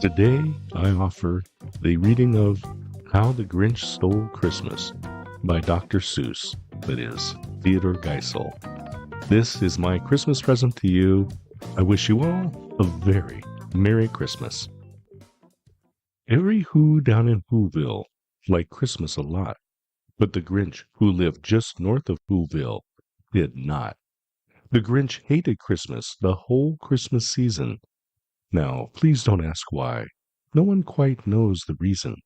Today, I offer the reading of How the Grinch Stole Christmas by Dr. Seuss, that is, Theodore Geisel. This is my Christmas present to you. I wish you all a very Merry Christmas. Every Who down in Whoville liked Christmas a lot, but the Grinch, who lived just north of Whoville, did not. The Grinch hated Christmas the whole Christmas season. Now, please don't ask why. No one quite knows the reason.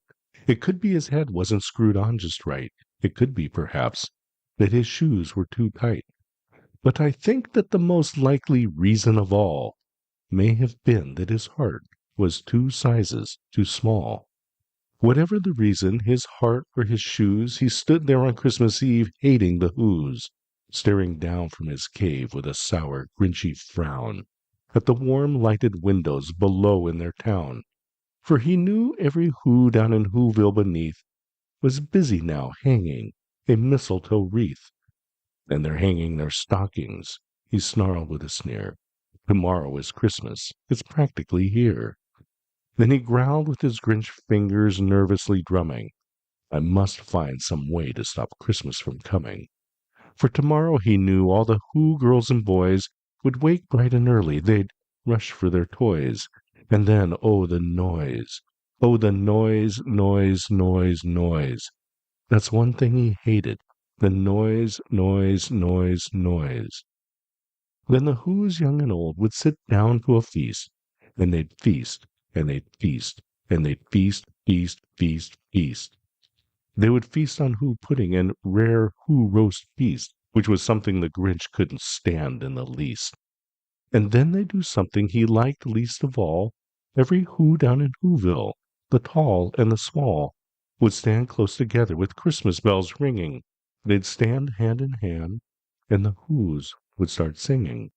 It could be his head wasn't screwed on just right. It could be, perhaps, that his shoes were too tight. But I think that the most likely reason of all may have been that his heart was 2 sizes too small. Whatever the reason, his heart or his shoes, he stood there on Christmas Eve hating the Whos, staring down from his cave with a sour, grinchy frown at the warm lighted windows below in their town, for he knew every Who down in Whoville beneath was busy now hanging a mistletoe wreath. And they're hanging their stockings, he snarled with a sneer. Tomorrow is Christmas, it's practically here. Then he growled with his Grinch fingers nervously drumming. I must find some way to stop Christmas from coming. For tomorrow he knew all the Who girls and boys would wake bright and early, they'd rush for their toys, and then, oh, the noise! Oh, the noise, noise, noise, noise! That's one thing he hated, the noise, noise, noise, noise. Then the Whos, young and old, would sit down to a feast, and they'd feast, and they'd feast, and they'd feast, feast, feast, feast. They would feast on Who pudding and rare Who roast beast, which was something the Grinch couldn't stand in the least. And then they'd do something he liked least of all. Every Who down in Whoville, the tall and the small, would stand close together with Christmas bells ringing. They'd stand hand in hand, and the Whos would start singing.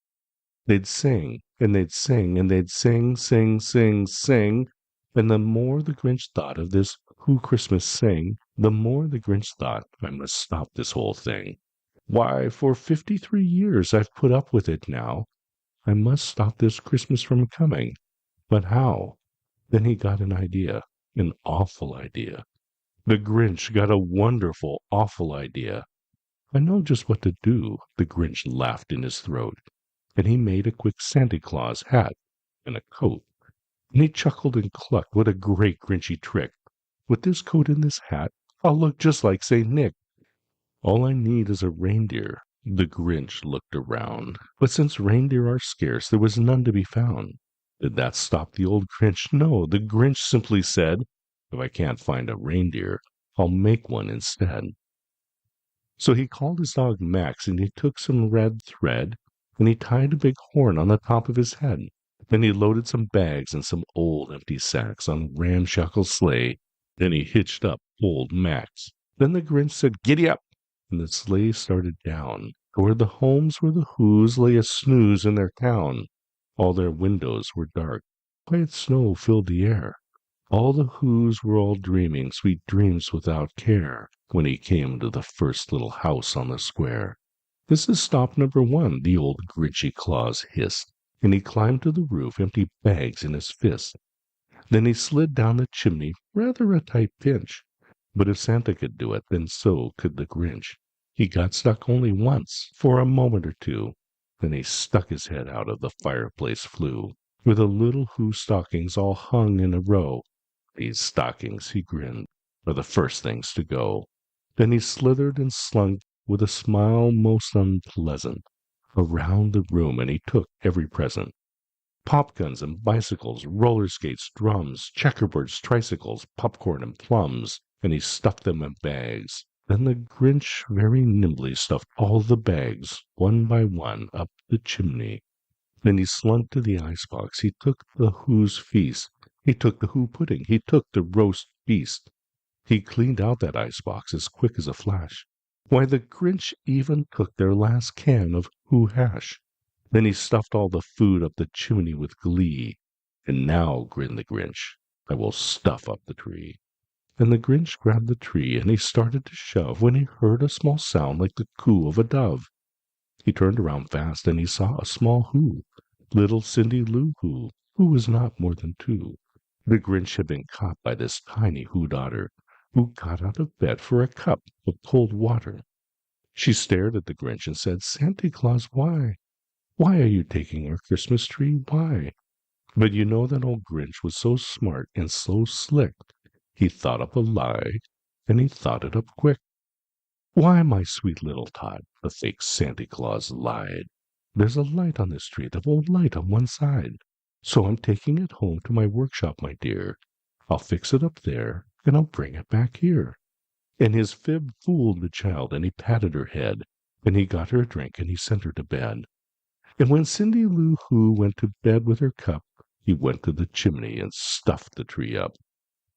They'd sing, and they'd sing, and they'd sing, sing, sing, sing. And the more the Grinch thought of this Who Christmas sing, the more the Grinch thought, I must stop this whole thing. Why, for 53 years I've put up with it now. I must stop this Christmas from coming. But how? Then he got an idea, an awful idea. The Grinch got a wonderful, awful idea. I know just what to do, the Grinch laughed in his throat, and he made a quick Santa Claus hat and a coat. And he chuckled and clucked, what a great Grinchy trick. With this coat and this hat, I'll look just like St. Nick. All I need is a reindeer. The Grinch looked around, but since reindeer are scarce, there was none to be found. Did that stop the old Grinch? No, the Grinch simply said, if I can't find a reindeer, I'll make one instead. So he called his dog Max, and he took some red thread, and he tied a big horn on the top of his head. Then he loaded some bags and some old empty sacks on a ramshackle sleigh. Then he hitched up old Max. Then the Grinch said, "Giddy up!" And the sleigh started down toward the homes where the Whos lay a snooze in their town. All their windows were dark. Quiet snow filled the air. All the Whos were all dreaming sweet dreams without care when he came to the first little house on the square. "This is stop number 1, the old Grinchy Claus hissed, and he climbed to the roof, empty bags in his fist. Then he slid down the chimney, rather a tight pinch. But if Santa could do it, then so could the Grinch. He got stuck only once, for a moment or two. Then he stuck his head out of the fireplace flue, where the little Who stockings all hung in a row. These stockings, he grinned, are the first things to go. Then he slithered and slunk, with a smile most unpleasant, around the room, and he took every present. Pop guns and bicycles, roller skates, drums, checkerboards, tricycles, popcorn and plums, and he stuffed them in bags. Then the Grinch very nimbly stuffed all the bags, one by one, up the chimney. Then he slunk to the icebox. He took the Who's feast. He took the Who pudding. He took the roast beast. He cleaned out that icebox as quick as a flash. Why, the Grinch even took their last can of Who hash. Then he stuffed all the food up the chimney with glee. And now, grinned the Grinch, I will stuff up the tree. And the Grinch grabbed the tree, and he started to shove, when he heard a small sound like the coo of a dove. He turned around fast, and he saw a small Who, little Cindy Lou Who was not more than 2. The Grinch had been caught by this tiny Who daughter, who got out of bed for a cup of cold water. She stared at the Grinch and said, "Santa Claus, why? Why are you taking our Christmas tree? Why?" But you know that old Grinch was so smart and so slick. He thought up a lie, and he thought it up quick. "Why, my sweet little tot," the fake Santa Claus lied, "there's a light on this tree that won't light on one side. So I'm taking it home to my workshop, my dear. I'll fix it up there, and I'll bring it back here." And his fib fooled the child, and he patted her head, and he got her a drink, and he sent her to bed. And when Cindy Lou Who went to bed with her cup, he went to the chimney and stuffed the tree up.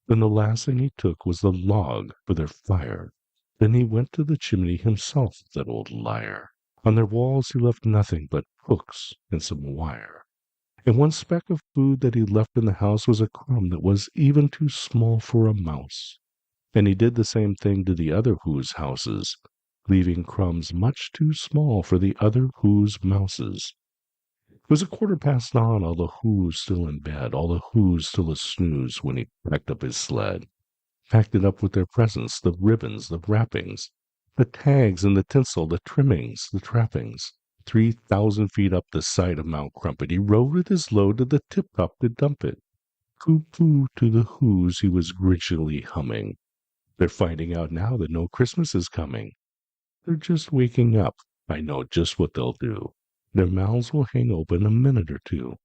Then the last thing he took was the log for their fire. Then he went to the chimney himself, that old liar. On their walls he left nothing but hooks and some wire. And one speck of food that he left in the house was a crumb that was even too small for a mouse. And he did the same thing to the other Who's houses, leaving crumbs much too small for the other Who's mouses. It was 9:15, all the Who's still in bed, all the Who's still a-snooze when he packed up his sled. Packed it up with their presents, the ribbons, the wrappings, the tags and the tinsel, the trimmings, the trappings. 3,000 feet up the side of Mount Crumpet, he rode with his load to the tip-top to dump it. Coo-poo to the Who's he was grinchily humming. They're finding out now that no Christmas is coming. They're just waking up. I know just what they'll do. Their mouths will hang open a minute or two.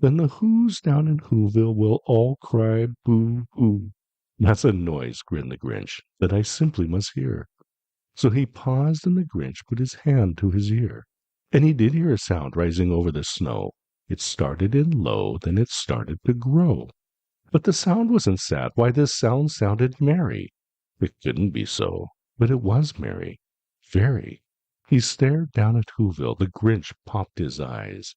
Then the Who's down in Whoville will all cry boo-hoo. "That's a noise," grinned the Grinch, "that I simply must hear." So he paused, and the Grinch put his hand to his ear. And he did hear a sound rising over the snow. It started in low, then it started to grow. But the sound wasn't sad. Why, this sound sounded merry. It couldn't be so, but it was merry. Very. He stared down at Whoville. The Grinch popped his eyes.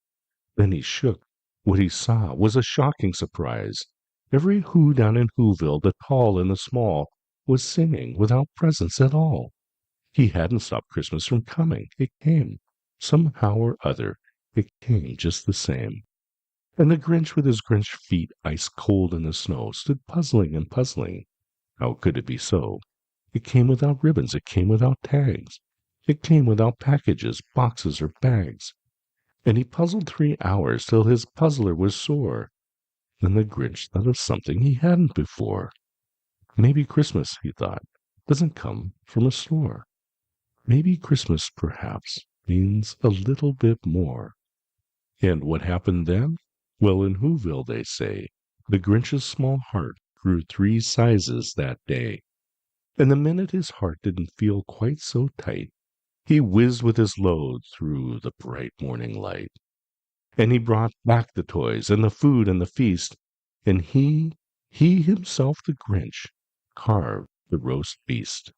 Then he shook. What he saw was a shocking surprise. Every Who down in Whoville, the tall and the small, was singing without presents at all. He hadn't stopped Christmas from coming. It came. Somehow or other, it came just the same. And the Grinch, with his Grinch feet ice cold in the snow, stood puzzling and puzzling. How could it be so? It came without ribbons. It came without tags. It came without packages, boxes, or bags. And he puzzled 3 hours till his puzzler was sore. Then the Grinch thought of something he hadn't before. Maybe Christmas, he thought, doesn't come from a store. Maybe Christmas, perhaps, means a little bit more. And what happened then? Well, in Whoville, they say, the Grinch's small heart grew 3 sizes that day. And the minute his heart didn't feel quite so tight, he whizzed with his load through the bright morning light. And he brought back the toys and the food and the feast, and he himself, the Grinch, carved the roast beast.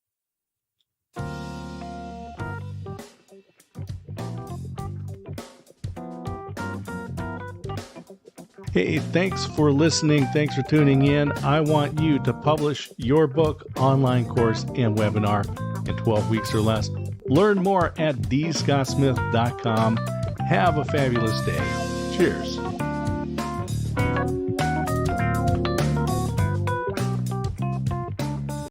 Hey, thanks for listening. Thanks for tuning in. I want you to publish your book, online course, and webinar in 12 weeks or less. Learn more at thescottsmith.com. Have a fabulous day. Cheers.